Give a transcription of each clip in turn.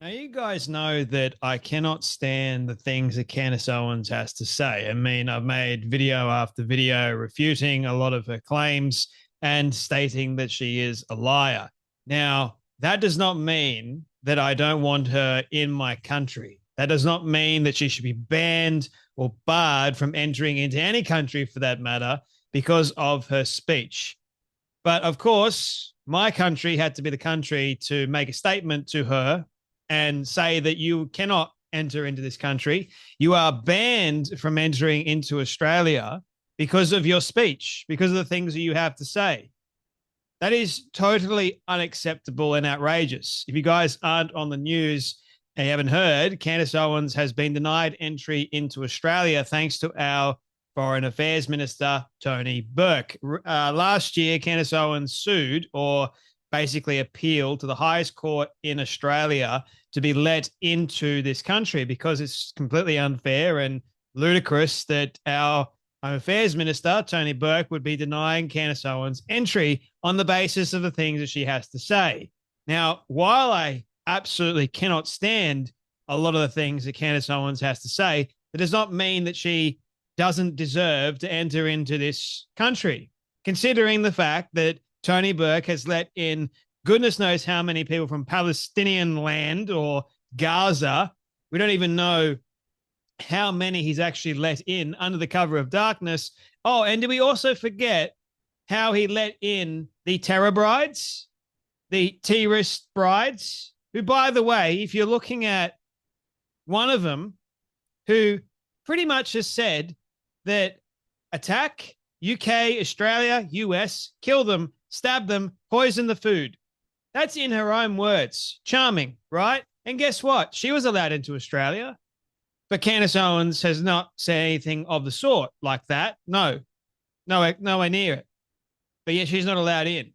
Now, you guys know that I cannot stand the things that Candace Owens has to say. I mean, I've made video after video refuting a lot of her claims and stating that she is a liar. Now, that does not mean that I don't want her in my country. That does not mean that she should be banned or barred from entering into any country for that matter because of her speech. But of course, my country had to be the country to make a statement to her and say that you cannot enter into this country. You are banned from entering into Australia because of your speech, because of the things that you have to say. That is totally unacceptable and outrageous. If you guys aren't on the news and you haven't heard, Candace Owens has been denied entry into Australia thanks to our Foreign Affairs Minister, Tony Burke. Last year, Candace Owens sued or basically appealed to the highest court in Australia to be let into this country because it's completely unfair and ludicrous that our Home Affairs Minister, Tony Burke, would be denying Candace Owens entry on the basis of the things that she has to say. Now, while I absolutely cannot stand a lot of the things that Candace Owens has to say, that does not mean that she doesn't deserve to enter into this country, considering the fact that Tony Burke has let in goodness knows how many people from Palestinian land or Gaza. We don't even know how many he's actually let in under the cover of darkness. Oh, and did we also forget how he let in the terror brides, the terrorist brides, who, by the way, if you're looking at one of them, who pretty much has said that attack UK, Australia, US, kill them, stab them, poison the food. That's in her own words. Charming, right? And guess what? She was allowed into Australia. But Candace Owens has not said anything of the sort like that. No, nowhere near it. But yet she's not allowed in.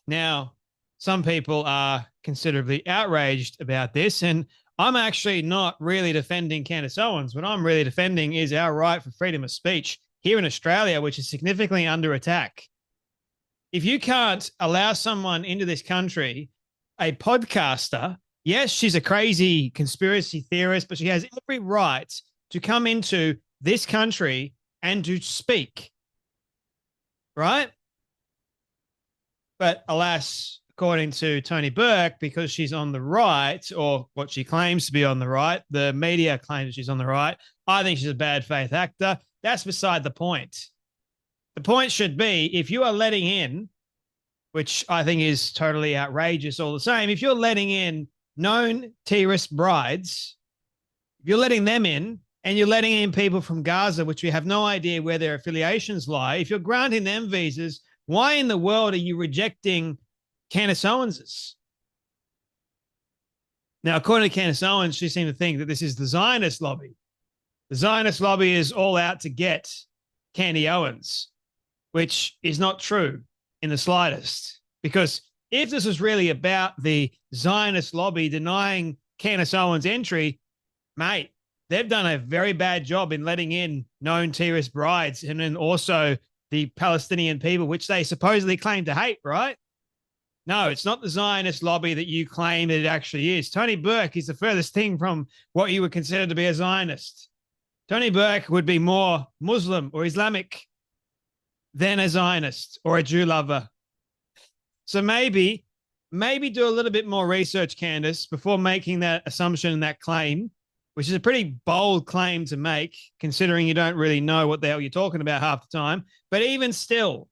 Now, some people are considerably outraged about this, and I'm actually not really defending Candace Owens. What I'm really defending is our right for freedom of speech here in Australia, which is significantly under attack. If you can't allow someone into this country, a podcaster, yes, she's a crazy conspiracy theorist, but she has every right to come into this country and to speak, right? But alas, according to Tony Burke, because she's on the right, or what she claims to be on the right, the media claims she's on the right. I think she's a bad faith actor. That's beside the point. The point should be, if you are letting in, which I think is totally outrageous all the same, if you're letting in known terrorist brides, if you're letting them in and you're letting in people from Gaza, which we have no idea where their affiliations lie, if you're granting them visas, why in the world are you rejecting Candace Owens's? Now, according to Candace Owens, she seemed to think that this is the Zionist lobby. The Zionist lobby is all out to get Candy Owens, which is not true in the slightest. Because if this was really about the Zionist lobby denying Candace Owens entry, mate, they've done a very bad job in letting in known terrorist brides and then also the Palestinian people, which they supposedly claim to hate, right? No, it's not the Zionist lobby that you claim that it actually is. Tony Burke is the furthest thing from what you would consider to be a Zionist. Tony Burke would be more Muslim or Islamic than a Zionist or a Jew lover. So maybe do a little bit more research, Candace, before making that assumption and that claim, which is a pretty bold claim to make, considering you don't really know what the hell you're talking about half the time. But even still,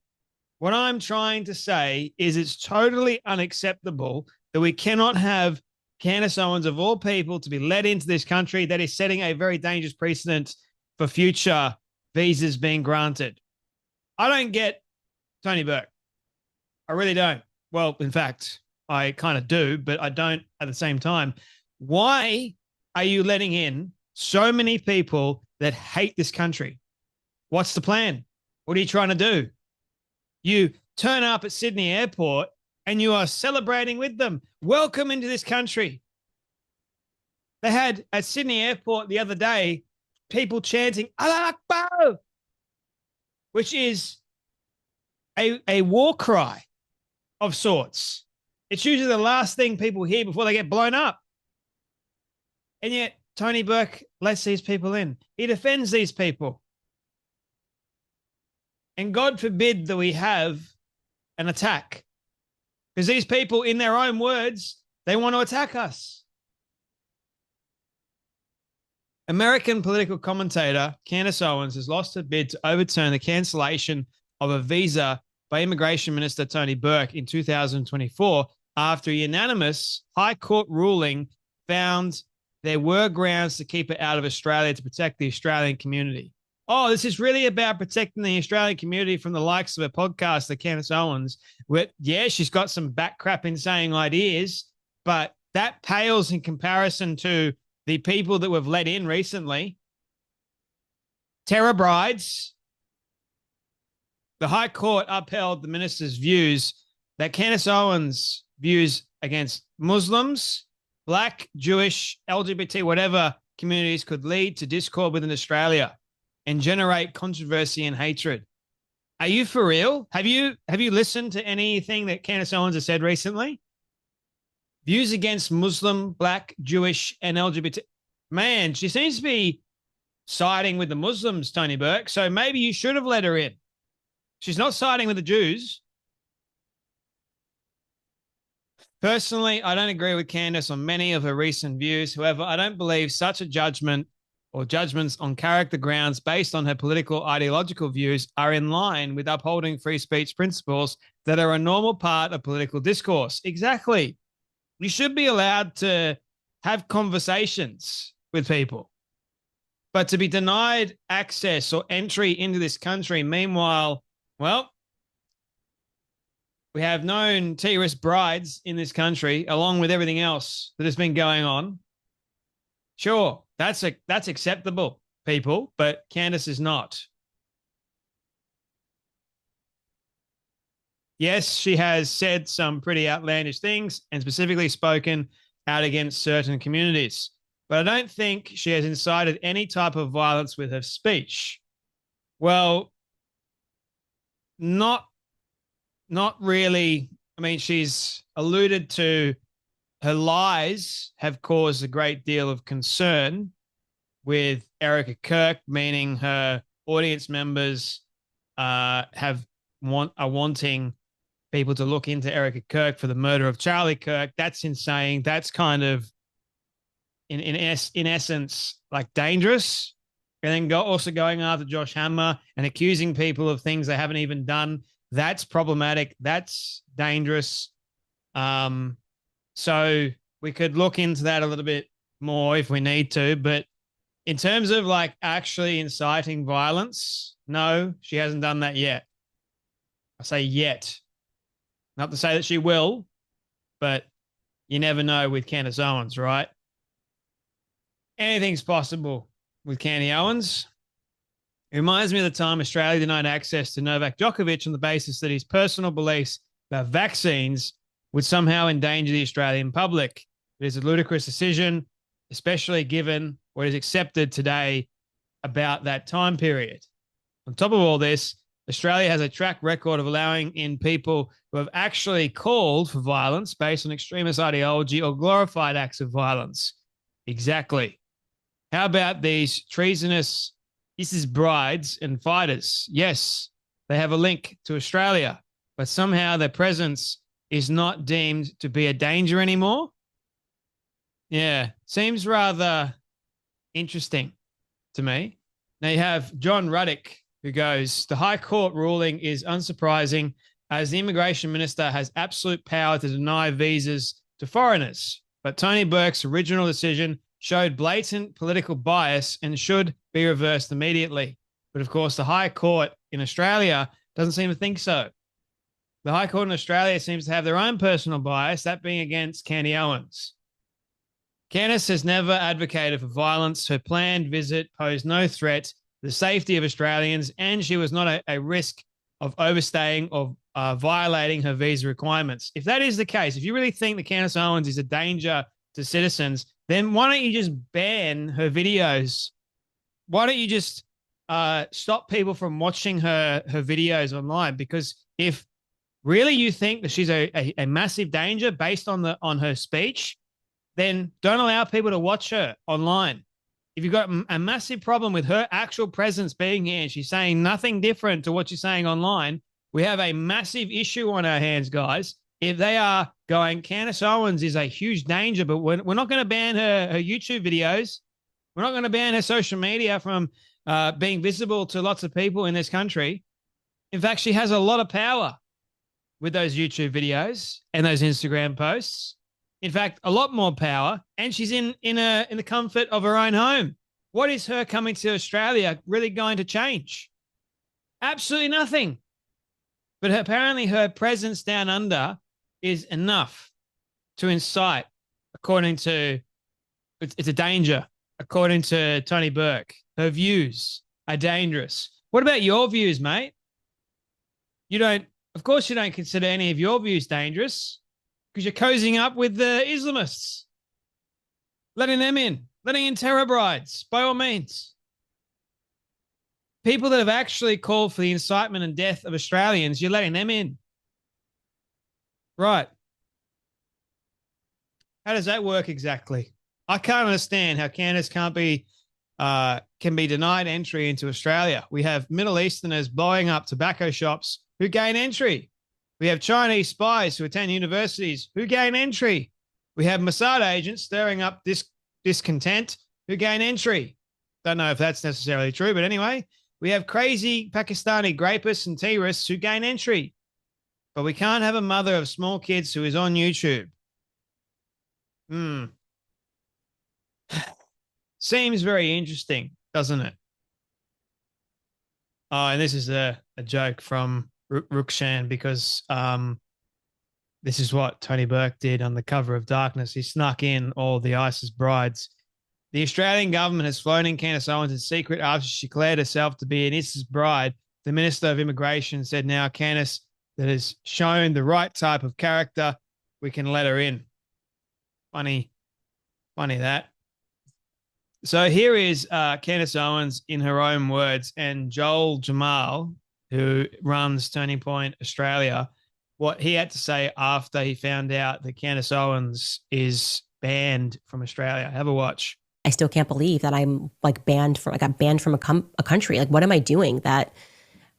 what I'm trying to say is it's totally unacceptable that we cannot have Candace Owens, of all people, to be let into this country. That is setting a very dangerous precedent for future visas being granted. I don't get Tony Burke. I really don't. Well, in fact, I kind of do, but I don't at the same time. Why are you letting in so many people that hate this country? What's the plan? What are you trying to do? You turn up at Sydney Airport and you are celebrating with them. Welcome into this country. They had at Sydney Airport the other day people chanting Allah Akbar, which is a war cry of sorts. It's usually the last thing people hear before they get blown up. And yet Tony Burke lets these people in. He defends these people. And God forbid that we have an attack. Because these people, in their own words, they want to attack us. American political commentator Candace Owens has lost her bid to overturn the cancellation of a visa by Immigration Minister Tony Burke in 2024 after a unanimous High Court ruling found there were grounds to keep it out of Australia to protect the Australian community. Oh, this is really about protecting the Australian community from the likes of a podcaster, Candace Owens. Yeah, she's got some backcrap insane ideas, but that pales in comparison to the people that we've let in recently. Terror brides. The High Court upheld the minister's views that Candace Owens' views against Muslims, Black, Jewish, LGBT, whatever communities could lead to discord within Australia and generate controversy and hatred. Are you for real? Have you listened to anything that Candace Owens has said recently? Views against Muslim, Black, Jewish, and LGBT. Man, she seems to be siding with the Muslims, Tony Burke. So maybe you should have let her in. She's not siding with the Jews. Personally, I don't agree with Candace on many of her recent views. However, I don't believe such a judgment or judgments on character grounds based on her political ideological views are in line with upholding free speech principles that are a normal part of political discourse. Exactly. You should be allowed to have conversations with people. But to be denied access or entry into this country, meanwhile, well, we have known terrorist brides in this country, along with everything else that has been going on. Sure, that's acceptable, people, but Candace is not. Yes, she has said some pretty outlandish things and specifically spoken out against certain communities, but I don't think she has incited any type of violence with her speech. Well, not really. I mean, she's alluded to her lies have caused a great deal of concern with Erica Kirk, meaning her audience members are wanting people to look into Erica Kirk for the murder of Charlie Kirk. That's insane. That's kind of, in essence, like dangerous. And then also going after Josh Hammer and accusing people of things they haven't even done. That's problematic. That's dangerous. So we could look into that a little bit more if we need to. But in terms of like actually inciting violence, no, she hasn't done that yet. I say yet. Not to say that she will, but you never know with Candace Owens, right? Anything's possible with Candy Owens. It reminds me of the time Australia denied access to Novak Djokovic on the basis that his personal beliefs about vaccines would somehow endanger the Australian public. It is a ludicrous decision, especially given what is accepted today about that time period. On top of all this, Australia has a track record of allowing in people who have actually called for violence based on extremist ideology or glorified acts of violence. Exactly. How about these treasonous ISIS brides and fighters? Yes, they have a link to Australia, but somehow their presence is not deemed to be a danger anymore. Yeah, seems rather interesting to me. Now you have John Ruddick, who goes, the High Court ruling is unsurprising as the Immigration Minister has absolute power to deny visas to foreigners. But Tony Burke's original decision showed blatant political bias and should be reversed immediately. But of course, the High Court in Australia doesn't seem to think so. The High Court in Australia seems to have their own personal bias, that being against Candy Owens. Candace has never advocated for violence. Her planned visit posed no threat to the safety of Australians, and she was not a risk of overstaying or violating her visa requirements. If that is the case, if you really think that Candace Owens is a danger to citizens, then why don't you just ban her videos? Why don't you just stop people from watching her videos online? Because if really you think that she's a massive danger based on her speech, then don't allow people to watch her online. If you've got a massive problem with her actual presence being here and she's saying nothing different to what she's saying online, we have a massive issue on our hands, guys. If they are going, Candace Owens is a huge danger, but we're not going to ban her YouTube videos. We're not going to ban her social media from being visible to lots of people in this country. In fact, she has a lot of power with those YouTube videos and those Instagram posts. In fact, a lot more power, and she's in the comfort of her own home. What is her coming to Australia really going to change? Absolutely nothing. But apparently her presence down under is enough to incite, according to, it's a danger, according to Tony Burke. Her views are dangerous. What about your views, mate? Of course you don't consider any of your views dangerous because you're cozying up with the Islamists, letting them in, letting in terror brides, by all means. People that have actually called for the incitement and death of Australians, you're letting them in. Right. How does that work exactly? I can't understand how Candace can be denied entry into Australia. We have Middle Easterners blowing up tobacco shops who gain entry. We have Chinese spies who attend universities who gain entry. We have Mossad agents stirring up discontent who gain entry. Don't know if that's necessarily true, but anyway, we have crazy Pakistani grapists and terrorists who gain entry. But we can't have a mother of small kids who is on YouTube. Seems very interesting, doesn't it? Oh, and this is a joke from Rukshan because this is what Tony Burke did on the cover of Darkness. He snuck in all the ISIS brides. The Australian government has flown in Candace Owens in secret after she declared herself to be an ISIS bride. The Minister of Immigration said now Candace that has shown the right type of character, we can let her in. Funny that. So here is Candace Owens in her own words, and Joel Jamal, who runs Turning Point Australia, what he had to say after he found out that Candace Owens is banned from Australia. Have a watch. I still can't believe that I'm I got banned from a country. Like, what am I doing that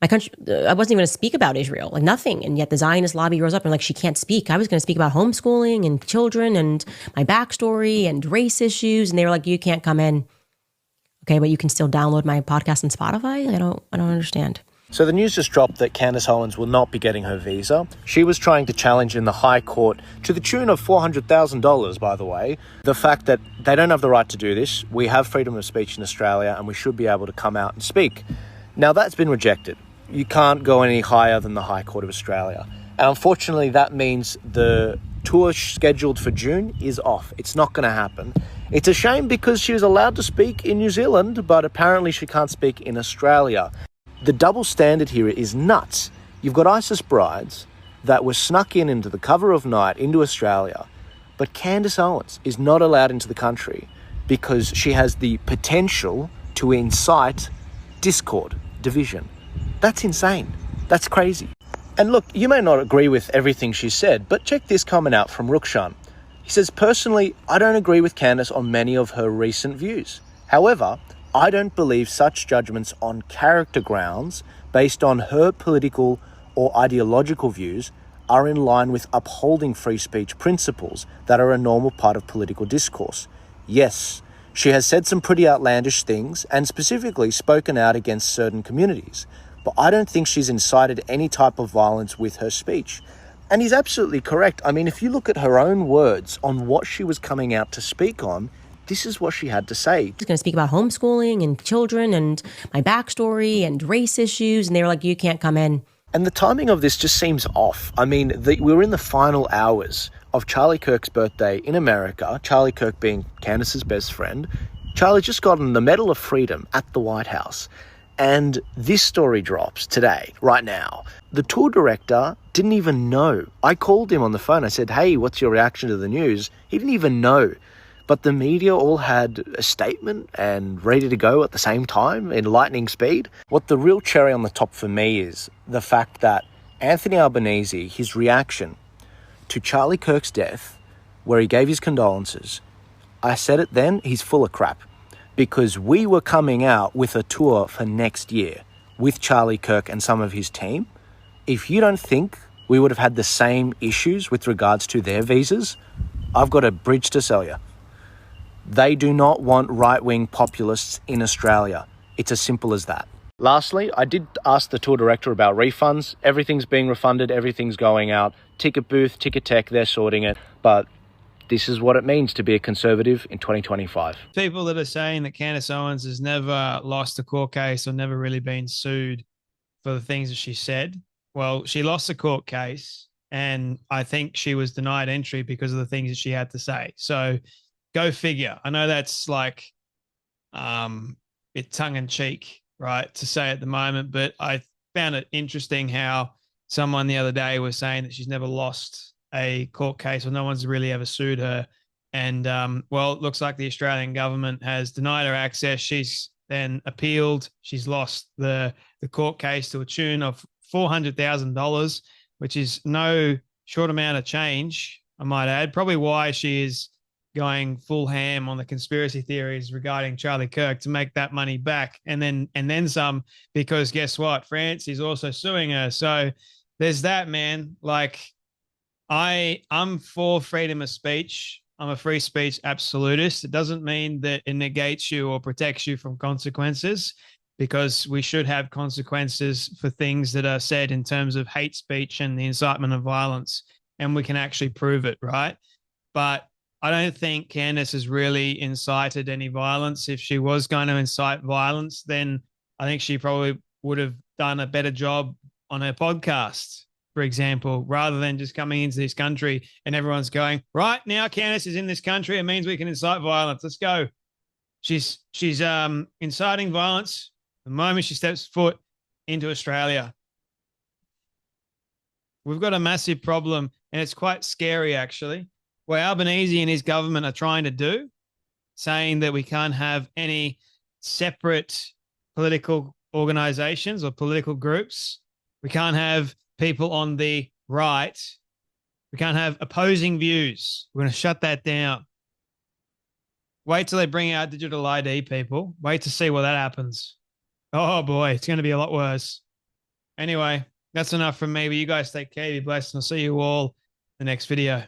my country, I wasn't even going to speak about Israel, like nothing. And yet the Zionist lobby rose up and like, she can't speak. I was going to speak about homeschooling and children and my backstory and race issues. And they were like, you can't come in. Okay, but you can still download my podcast on Spotify? I don't understand. So the news just dropped that Candace Owens will not be getting her visa. She was trying to challenge in the High Court, to the tune of $400,000, by the way, the fact that they don't have the right to do this. We have freedom of speech in Australia and we should be able to come out and speak. Now that's been rejected. You can't go any higher than the High Court of Australia. And unfortunately, that means the tour scheduled for June is off. It's not going to happen. It's a shame because she was allowed to speak in New Zealand, but apparently she can't speak in Australia. The double standard here is nuts. You've got ISIS brides that were snuck into the cover of night into Australia, but Candace Owens is not allowed into the country because she has the potential to incite discord, division. That's insane. That's crazy. And look, you may not agree with everything she said, but check this comment out from Rukshan. He says, personally, I don't agree with Candace on many of her recent views. However, I don't believe such judgments on character grounds based on her political or ideological views are in line with upholding free speech principles that are a normal part of political discourse. Yes, she has said some pretty outlandish things and specifically spoken out against certain communities, but I don't think she's incited any type of violence with her speech. And he's absolutely correct. I mean, if you look at her own words on what she was coming out to speak on, this is what she had to say. I was going to speak about homeschooling and children and my backstory and race issues. And they were like, you can't come in. And the timing of this just seems off. I mean, we were in the final hours of Charlie Kirk's birthday in America, Charlie Kirk being Candace's best friend. Charlie just gotten the Medal of Freedom at the White House. And this story drops today, right now. The tour director didn't even know. I called him on the phone. I said, hey, what's your reaction to the news? He didn't even know. But the media all had a statement and ready to go at the same time in lightning speed. What the real cherry on the top for me is the fact that Anthony Albanese, his reaction to Charlie Kirk's death where he gave his condolences, I said it then, he's full of crap. Because we were coming out with a tour for next year with Charlie Kirk and some of his team. If you don't think we would have had the same issues with regards to their visas, I've got a bridge to sell you. They do not want right-wing populists in Australia. It's as simple as that. Lastly, I did ask the tour director about refunds. Everything's being refunded, everything's going out. Ticket booth, ticket tech, they're sorting it. But this is what it means to be a conservative in 2025. People that are saying that Candace Owens has never lost a court case or never really been sued for the things that she said. Well, she lost a court case, and I think she was denied entry because of the things that she had to say. So go figure. I know that's like it's tongue in cheek, right, to say at the moment, but I found it interesting how someone the other day was saying that she's never lost a court case or no one's really ever sued her. And well, it looks like the Australian government has denied her access. She's then appealed. She's lost the court case to a tune of $400,000, which is no short amount of change, I might add. Probably why she is going full ham on the conspiracy theories regarding Charlie Kirk to make that money back, and then some, because guess what? France is also suing her. So there's that, man. Like, I'm for freedom of speech. I'm a free speech absolutist. It doesn't mean that it negates you or protects you from consequences, because we should have consequences for things that are said in terms of hate speech and the incitement of violence, and we can actually prove it, right? But I don't think Candace has really incited any violence. If she was going to incite violence, then I think she probably would have done a better job on her podcast, for example, rather than just coming into this country and everyone's going, right now Candace is in this country, it means we can incite violence. Let's go. She's inciting violence the moment she steps foot into Australia. We've got a massive problem, and it's quite scary, actually, what Albanese and his government are trying to do, saying that we can't have any separate political organizations or political groups. We can't have people on the right. We can't have opposing views. We're going to shut that down. Wait till they bring out digital ID, people. Wait to see what that happens. Oh, boy, it's going to be a lot worse. Anyway, that's enough from me. But you guys take care. Be blessed. And I'll see you all in the next video.